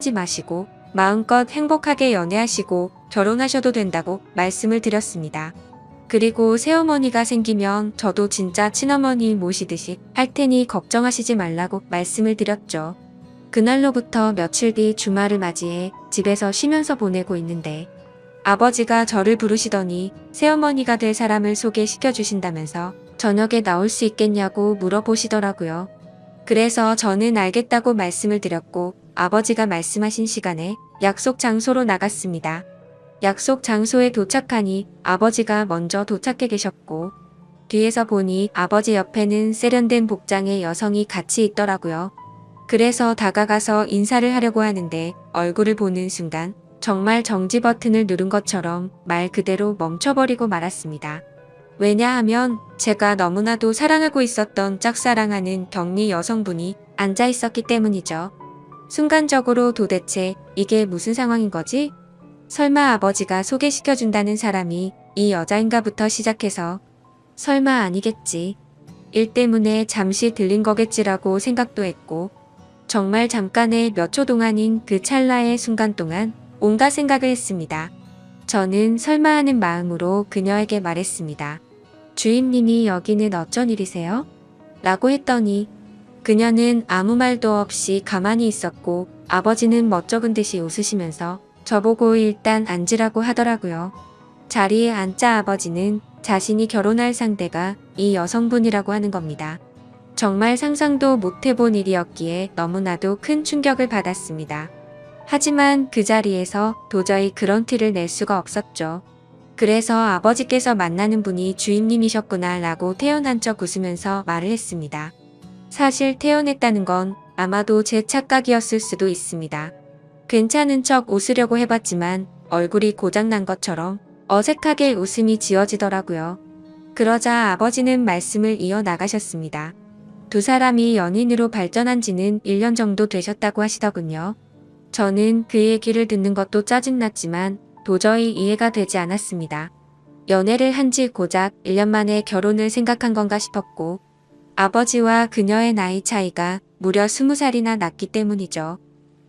하지 마시고 마음껏 행복하게 연애하시고 결혼하셔도 된다고 말씀을 드렸습니다. 그리고 새어머니가 생기면 저도 진짜 친어머니 모시듯이 할 테니 걱정하시지 말라고 말씀을 드렸죠. 그날로부터 며칠 뒤 주말을 맞이해 집에서 쉬면서 보내고 있는데 아버지가 저를 부르시더니 새어머니가 될 사람을 소개시켜 주신다면서 저녁에 나올 수 있겠냐고 물어보시더라고요. 그래서 저는 알겠다고 말씀을 드렸고 아버지가 말씀하신 시간에 약속 장소로 나갔습니다. 약속 장소에 도착하니 아버지가 먼저 도착해 계셨고 뒤에서 보니 아버지 옆에는 세련된 복장의 여성이 같이 있더라고요. 그래서 다가가서 인사를 하려고 하는데 얼굴을 보는 순간 정말 정지 버튼을 누른 것처럼 말 그대로 멈춰버리고 말았습니다. 왜냐하면 제가 너무나도 사랑하고 있었던 짝사랑하는 격리 여성분이 앉아 있었기 때문이죠. 순간적으로 도대체 이게 무슨 상황인 거지? 설마 아버지가 소개시켜준다는 사람이 이 여자인가부터 시작해서 설마 아니겠지. 일 때문에 잠시 들린 거겠지라고 생각도 했고 정말 잠깐의 몇 초 동안인 그 찰나의 순간 동안 온갖 생각을 했습니다. 저는 설마 하는 마음으로 그녀에게 말했습니다. 주임님이 여기는 어쩐 일이세요? 라고 했더니 그녀는 아무 말도 없이 가만히 있었고 아버지는 멋쩍은 듯이 웃으시면서 저보고 일단 앉으라고 하더라고요. 자리에 앉자 아버지는 자신이 결혼할 상대가 이 여성분이라고 하는 겁니다. 정말 상상도 못 해본 일이었기에 너무나도 큰 충격을 받았습니다. 하지만 그 자리에서 도저히 그런 티를 낼 수가 없었죠. 그래서 아버지께서 만나는 분이 주임님이셨구나 라고 태연한 척 웃으면서 말을 했습니다. 사실 태연했다는 건 아마도 제 착각이었을 수도 있습니다. 괜찮은 척 웃으려고 해봤지만 얼굴이 고장난 것처럼 어색하게 웃음이 지어지더라고요. 그러자 아버지는 말씀을 이어나가셨습니다. 두 사람이 연인으로 발전한 지는 1년 정도 되셨다고 하시더군요. 저는 그 얘기를 듣는 것도 짜증났지만 도저히 이해가 되지 않았습니다. 연애를 한 지 고작 1년 만에 결혼을 생각한 건가 싶었고 아버지와 그녀의 나이 차이가 무려 20살이나 났기 때문이죠.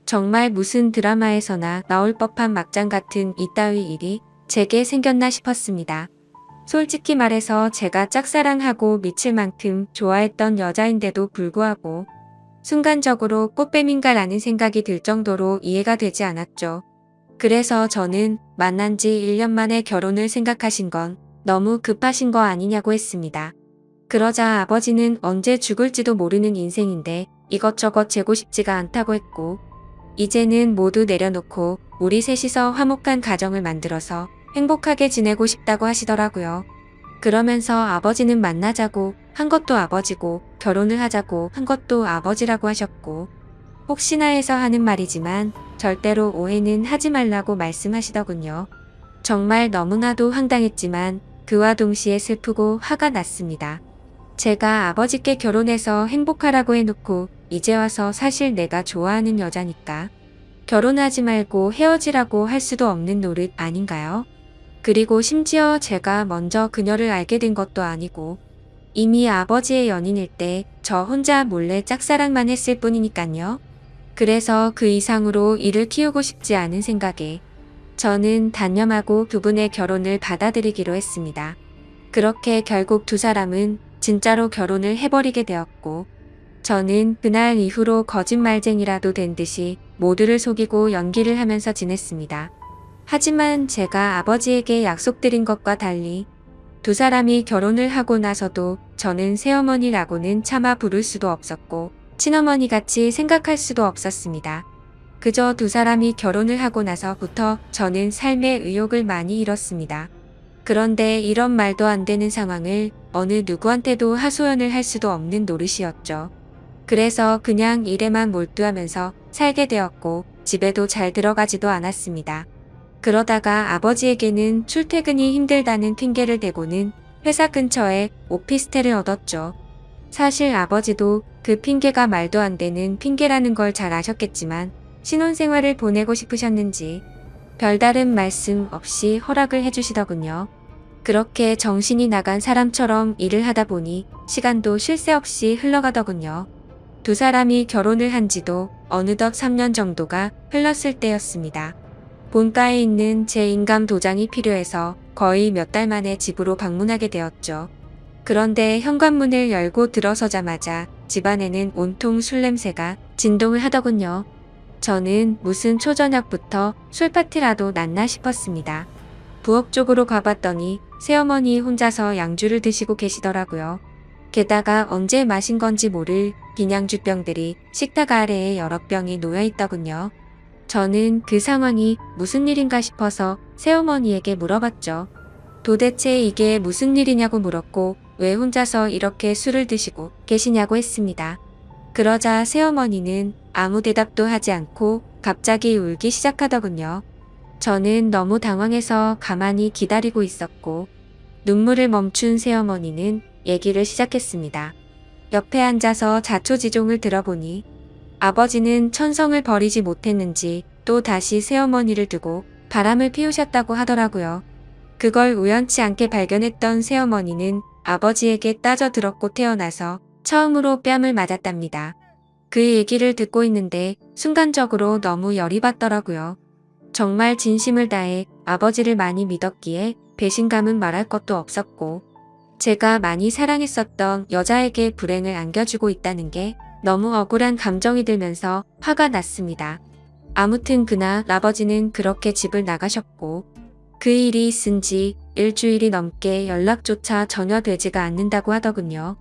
정말 무슨 드라마에서나 나올 법한 막장 같은 이따위 일이 제게 생겼나 싶었습니다. 솔직히 말해서 제가 짝사랑하고 미칠 만큼 좋아했던 여자인데도 불구하고 순간적으로 꽃뱀인가라는 생각이 들 정도로 이해가 되지 않았죠. 그래서 저는 만난 지 1년 만에 결혼을 생각하신 건 너무 급하신 거 아니냐고 했습니다. 그러자 아버지는 언제 죽을지도 모르는 인생인데 이것저것 재고 싶지가 않다고 했고 이제는 모두 내려놓고 우리 셋이서 화목한 가정을 만들어서 행복하게 지내고 싶다고 하시더라고요. 그러면서 아버지는 만나자고 한 것도 아버지고 결혼을 하자고 한 것도 아버지라고 하셨고 혹시나 해서 하는 말이지만 절대로 오해는 하지 말라고 말씀하시더군요. 정말 너무나도 황당했지만 그와 동시에 슬프고 화가 났습니다. 제가 아버지께 결혼해서 행복하라고 해놓고 이제 와서 사실 내가 좋아하는 여자니까 결혼하지 말고 헤어지라고 할 수도 없는 노릇 아닌가요? 그리고 심지어 제가 먼저 그녀를 알게 된 것도 아니고 이미 아버지의 연인일 때 저 혼자 몰래 짝사랑만 했을 뿐이니깐요. 그래서 그 이상으로 이를 키우고 싶지 않은 생각에 저는 단념하고 두 분의 결혼을 받아들이기로 했습니다. 그렇게 결국 두 사람은 진짜로 결혼을 해버리게 되었고 저는 그날 이후로 거짓말쟁이라도 된 듯이 모두를 속이고 연기를 하면서 지냈습니다. 하지만 제가 아버지에게 약속드린 것과 달리 두 사람이 결혼을 하고 나서도 저는 새어머니라고는 차마 부를 수도 없었고 친어머니 같이 생각할 수도 없었습니다. 그저 두 사람이 결혼을 하고 나서부터 저는 삶의 의욕을 많이 잃었습니다. 그런데 이런 말도 안 되는 상황을 어느 누구한테도 하소연을 할 수도 없는 노릇이었죠. 그래서 그냥 일에만 몰두하면서 살게 되었고 집에도 잘 들어가지도 않았습니다. 그러다가 아버지에게는 출퇴근이 힘들다는 핑계를 대고는 회사 근처에 오피스텔을 얻었죠. 사실 아버지도 그 핑계가 말도 안 되는 핑계라는 걸 잘 아셨겠지만 신혼생활을 보내고 싶으셨는지 별다른 말씀 없이 허락을 해주시더군요. 그렇게 정신이 나간 사람처럼 일을 하다 보니 시간도 쉴 새 없이 흘러가더군요. 두 사람이 결혼을 한 지도 어느덧 3년 정도가 흘렀을 때였습니다. 본가에 있는 제 인감 도장이 필요해서 거의 몇 달 만에 집으로 방문하게 되었죠. 그런데 현관문을 열고 들어서자마자 집안에는 온통 술 냄새가 진동을 하더군요. 저는 무슨 초저녁부터 술 파티라도 났나 싶었습니다. 부엌 쪽으로 가봤더니 새어머니 혼자서 양주를 드시고 계시더라고요. 게다가 언제 마신 건지 모를 비냥주병들이 식탁 아래에 여러 병이 놓여 있더군요. 저는 그 상황이 무슨 일인가 싶어서 새어머니에게 물어봤죠. 도대체 이게 무슨 일이냐고 물었고 왜 혼자서 이렇게 술을 드시고 계시냐고 했습니다. 그러자 새어머니는 아무 대답도 하지 않고 갑자기 울기 시작하더군요. 저는 너무 당황해서 가만히 기다리고 있었고 눈물을 멈춘 새어머니는 얘기를 시작했습니다. 옆에 앉아서 자초지종을 들어보니 아버지는 천성을 버리지 못했는지 또 다시 새어머니를 두고 바람을 피우셨다고 하더라고요. 그걸 우연치 않게 발견했던 새어머니는 아버지에게 따져들었고 태어나서 처음으로 뺨을 맞았답니다. 그 얘기를 듣고 있는데 순간적으로 너무 열이 받더라고요. 정말 진심을 다해 아버지를 많이 믿었기에 배신감은 말할 것도 없었고 제가 많이 사랑했었던 여자에게 불행을 안겨주고 있다는 게 너무 억울한 감정이 들면서 화가 났습니다. 아무튼 그날 아버지는 그렇게 집을 나가셨고 그 일이 있은 지 일주일이 넘게 연락조차 전혀 되지가 않는다고 하더군요.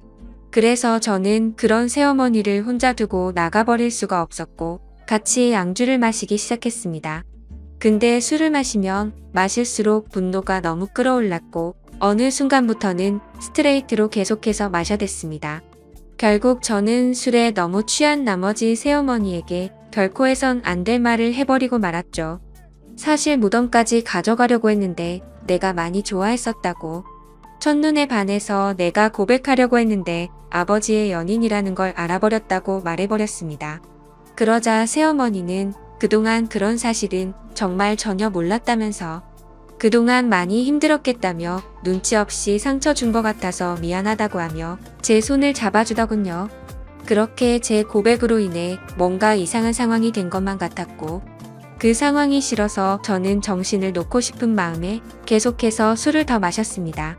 그래서 저는 그런 새어머니를 혼자 두고 나가버릴 수가 없었고 같이 양주를 마시기 시작했습니다. 근데 술을 마시면 마실수록 분노가 너무 끌어올랐고 어느 순간부터는 스트레이트로 계속해서 마셔댔습니다. 결국 저는 술에 너무 취한 나머지 새어머니에게 결코 해선 안 될 말을 해버리고 말았죠. 사실 무덤까지 가져가려고 했는데 내가 많이 좋아했었다고. 첫눈에 반해서 내가 고백하려고 했는데 아버지의 연인이라는 걸 알아버렸다고 말해버렸습니다. 그러자 새어머니는 그동안 그런 사실은 정말 전혀 몰랐다면서 그동안 많이 힘들었겠다며 눈치 없이 상처 준 것 같아서 미안하다고 하며 제 손을 잡아주더군요. 그렇게 제 고백으로 인해 뭔가 이상한 상황이 된 것만 같았고 그 상황이 싫어서 저는 정신을 놓고 싶은 마음에 계속해서 술을 더 마셨습니다.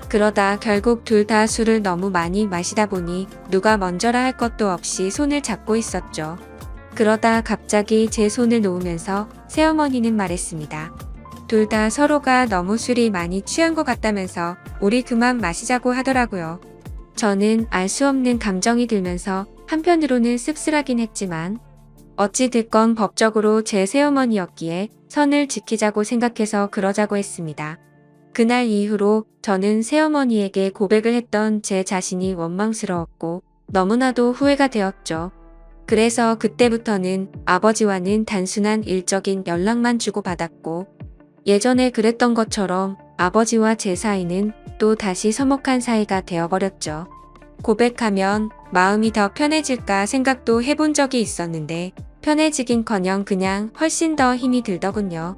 그러다 결국 둘 다 술을 너무 많이 마시다 보니 누가 먼저라 할 것도 없이 손을 잡고 있었죠. 그러다 갑자기 제 손을 놓으면서 새어머니는 말했습니다. 둘 다 서로가 너무 술이 많이 취한 것 같다면서 우리 그만 마시자고 하더라고요. 저는 알 수 없는 감정이 들면서 한편으로는 씁쓸하긴 했지만 어찌 됐건 법적으로 제 새어머니였기에 선을 지키자고 생각해서 그러자고 했습니다. 그날 이후로 저는 새어머니에게 고백을 했던 제 자신이 원망스러웠고 너무나도 후회가 되었죠. 그래서 그때부터는 아버지와는 단순한 일적인 연락만 주고받았고 예전에 그랬던 것처럼 아버지와 제 사이는 또 다시 서먹한 사이가 되어버렸죠. 고백하면 마음이 더 편해질까 생각도 해본 적이 있었는데 편해지긴커녕 그냥 훨씬 더 힘이 들더군요.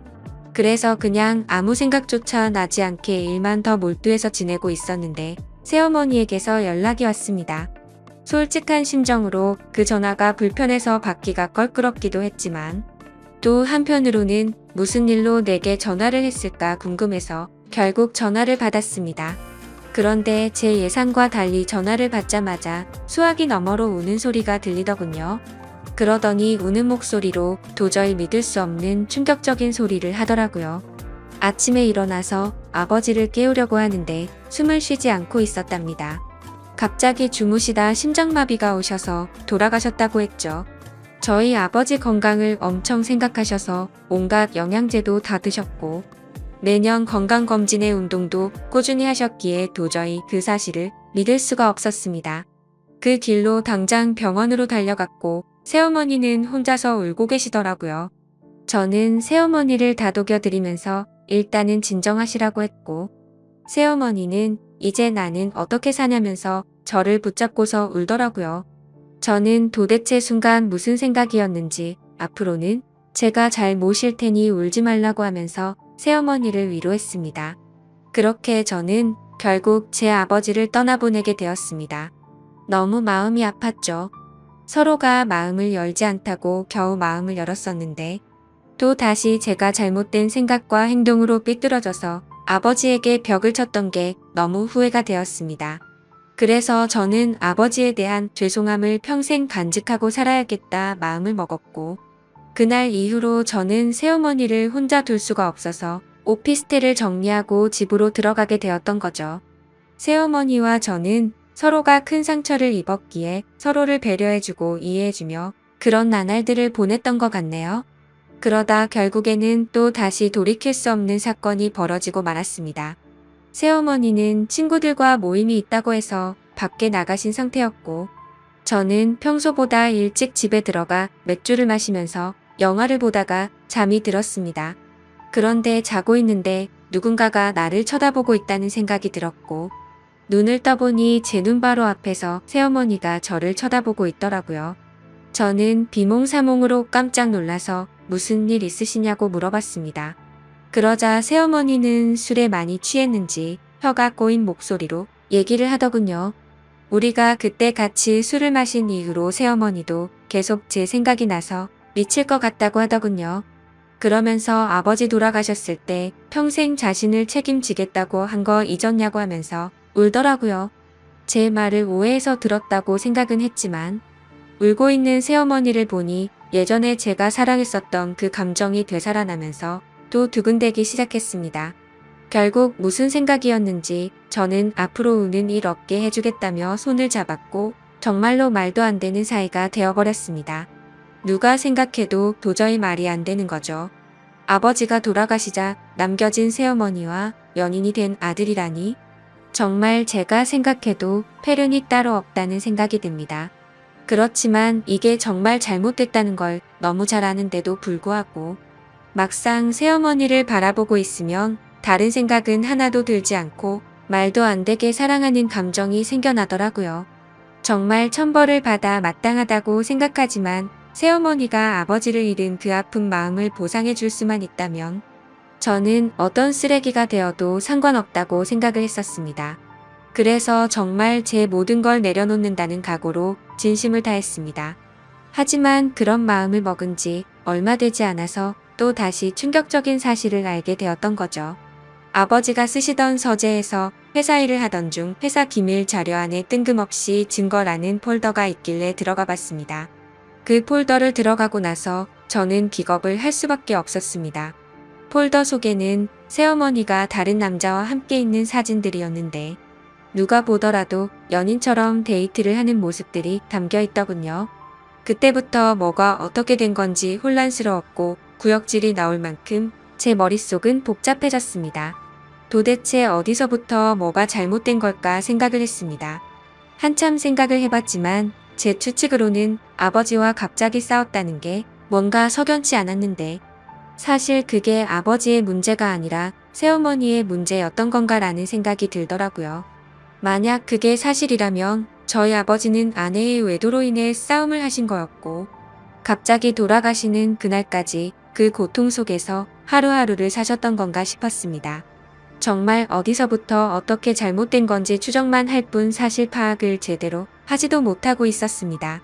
그래서 그냥 아무 생각조차 나지 않게 일만 더 몰두해서 지내고 있었는데 새어머니에게서 연락이 왔습니다. 솔직한 심정으로 그 전화가 불편해서 받기가 껄끄럽기도 했지만 또 한편으로는 무슨 일로 내게 전화를 했을까 궁금해서 결국 전화를 받았습니다. 그런데 제 예상과 달리 전화를 받자마자 수화기 너머로 우는 소리가 들리더군요. 그러더니 우는 목소리로 도저히 믿을 수 없는 충격적인 소리를 하더라고요. 아침에 일어나서 아버지를 깨우려고 하는데 숨을 쉬지 않고 있었답니다. 갑자기 주무시다 심장마비가 오셔서 돌아가셨다고 했죠. 저희 아버지 건강을 엄청 생각하셔서 온갖 영양제도 다 드셨고 매년 건강검진의 운동도 꾸준히 하셨기에 도저히 그 사실을 믿을 수가 없었습니다. 그 길로 당장 병원으로 달려갔고 새어머니는 혼자서 울고 계시더라고요. 저는 새어머니를 다독여 드리면서 일단은 진정하시라고 했고 새어머니는 이제 나는 어떻게 사냐면서 저를 붙잡고서 울더라고요. 저는 도대체 순간 무슨 생각이었는지 앞으로는 제가 잘 모실 테니 울지 말라고 하면서 새어머니를 위로했습니다. 그렇게 저는 결국 제 아버지를 떠나보내게 되었습니다. 너무 마음이 아팠죠. 서로가 마음을 열지 않다고 겨우 마음을 열었었는데 또 다시 제가 잘못된 생각과 행동으로 삐뚤어져서 아버지에게 벽을 쳤던 게 너무 후회가 되었습니다. 그래서 저는 아버지에 대한 죄송함을 평생 간직하고 살아야겠다 마음을 먹었고 그날 이후로 저는 새어머니를 혼자 둘 수가 없어서 오피스텔을 정리하고 집으로 들어가게 되었던 거죠. 새어머니와 저는 서로가 큰 상처를 입었기에 서로를 배려해주고 이해해주며 그런 나날들을 보냈던 것 같네요. 그러다 결국에는 또 다시 돌이킬 수 없는 사건이 벌어지고 말았습니다. 새어머니는 친구들과 모임이 있다고 해서 밖에 나가신 상태였고 저는 평소보다 일찍 집에 들어가 맥주를 마시면서 영화를 보다가 잠이 들었습니다. 그런데 자고 있는데 누군가가 나를 쳐다보고 있다는 생각이 들었고 눈을 떠보니 제 눈 바로 앞에서 새어머니가 저를 쳐다보고 있더라고요. 저는 비몽사몽으로 깜짝 놀라서 무슨 일 있으시냐고 물어봤습니다. 그러자 새어머니는 술에 많이 취했는지 혀가 꼬인 목소리로 얘기를 하더군요. 우리가 그때 같이 술을 마신 이후로 새어머니도 계속 제 생각이 나서 미칠 것 같다고 하더군요. 그러면서 아버지 돌아가셨을 때 평생 자신을 책임지겠다고 한 거 잊었냐고 하면서 울더라고요. 제 말을 오해해서 들었다고 생각은 했지만 울고 있는 새어머니를 보니 예전에 제가 사랑했었던 그 감정이 되살아나면서 또 두근대기 시작했습니다. 결국 무슨 생각이었는지 저는 앞으로 우는 일 없게 해주겠다며 손을 잡았고 정말로 말도 안 되는 사이가 되어버렸습니다. 누가 생각해도 도저히 말이 안 되는 거죠. 아버지가 돌아가시자 남겨진 새어머니와 연인이 된 아들이라니 정말 제가 생각해도 패륜이 따로 없다는 생각이 듭니다. 그렇지만 이게 정말 잘못됐다는 걸 너무 잘 아는데도 불구하고 막상 새어머니를 바라보고 있으면 다른 생각은 하나도 들지 않고 말도 안 되게 사랑하는 감정이 생겨나더라고요. 정말 천벌을 받아 마땅하다고 생각하지만 새어머니가 아버지를 잃은 그 아픈 마음을 보상해 줄 수만 있다면 저는 어떤 쓰레기가 되어도 상관없다고 생각을 했었습니다. 그래서 정말 제 모든 걸 내려놓는다는 각오로 진심을 다했습니다. 하지만 그런 마음을 먹은 지 얼마 되지 않아서 또 다시 충격적인 사실을 알게 되었던 거죠. 아버지가 쓰시던 서재에서 회사 일을 하던 중 회사 기밀 자료 안에 뜬금없이 증거라는 폴더가 있길래 들어가 봤습니다. 그 폴더를 들어가고 나서 저는 기겁을 할 수밖에 없었습니다. 폴더 속에는 새어머니가 다른 남자와 함께 있는 사진들이었는데 누가 보더라도 연인처럼 데이트를 하는 모습들이 담겨 있더군요. 그때부터 뭐가 어떻게 된 건지 혼란스러웠고 구역질이 나올 만큼 제 머릿속은 복잡해졌습니다. 도대체 어디서부터 뭐가 잘못된 걸까 생각을 했습니다. 한참 생각을 해봤지만 제 추측으로는 아버지와 갑자기 싸웠다는 게 뭔가 석연치 않았는데 사실 그게 아버지의 문제가 아니라 새어머니의 문제였던 건가라는 생각이 들더라고요. 만약 그게 사실이라면 저희 아버지는 아내의 외도로 인해 싸움을 하신 거였고 갑자기 돌아가시는 그날까지 그 고통 속에서 하루하루를 사셨던 건가 싶었습니다. 정말 어디서부터 어떻게 잘못된 건지 추정만 할 뿐 사실 파악을 제대로 하지도 못하고 있었습니다.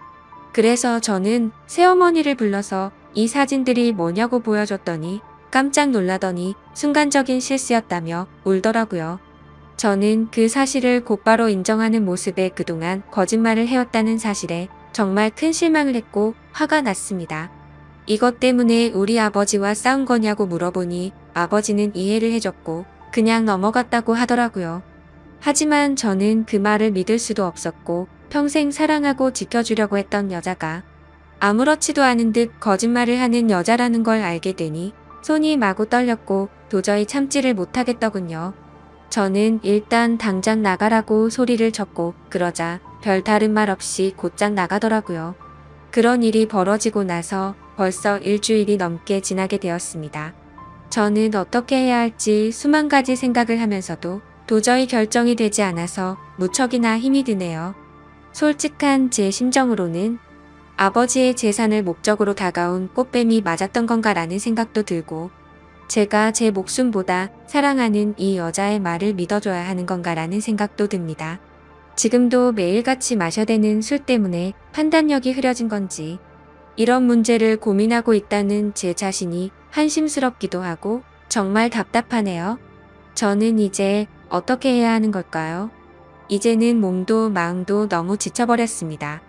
그래서 저는 새어머니를 불러서 이 사진들이 뭐냐고 보여줬더니 깜짝 놀라더니 순간적인 실수였다며 울더라고요. 저는 그 사실을 곧바로 인정하는 모습에 그동안 거짓말을 해왔다는 사실에 정말 큰 실망을 했고 화가 났습니다. 이것 때문에 우리 아버지와 싸운 거냐고 물어보니 아버지는 이해를 해줬고 그냥 넘어갔다고 하더라고요. 하지만 저는 그 말을 믿을 수도 없었고 평생 사랑하고 지켜주려고 했던 여자가 아무렇지도 않은 듯 거짓말을 하는 여자라는 걸 알게 되니 손이 마구 떨렸고 도저히 참지를 못하겠더군요. 저는 일단 당장 나가라고 소리를 쳤고 그러자 별다른 말 없이 곧장 나가더라고요. 그런 일이 벌어지고 나서 벌써 일주일이 넘게 지나게 되었습니다. 저는 어떻게 해야 할지 수만 가지 생각을 하면서도 도저히 결정이 되지 않아서 무척이나 힘이 드네요. 솔직한 제 심정으로는 아버지의 재산을 목적으로 다가온 꽃뱀이 맞았던 건가라는 생각도 들고 제가 제 목숨보다 사랑하는 이 여자의 말을 믿어줘야 하는 건가라는 생각도 듭니다. 지금도 매일같이 마셔대는 술 때문에 판단력이 흐려진 건지 이런 문제를 고민하고 있다는 제 자신이 한심스럽기도 하고 정말 답답하네요. 저는 이제 어떻게 해야 하는 걸까요? 이제는 몸도 마음도 너무 지쳐버렸습니다.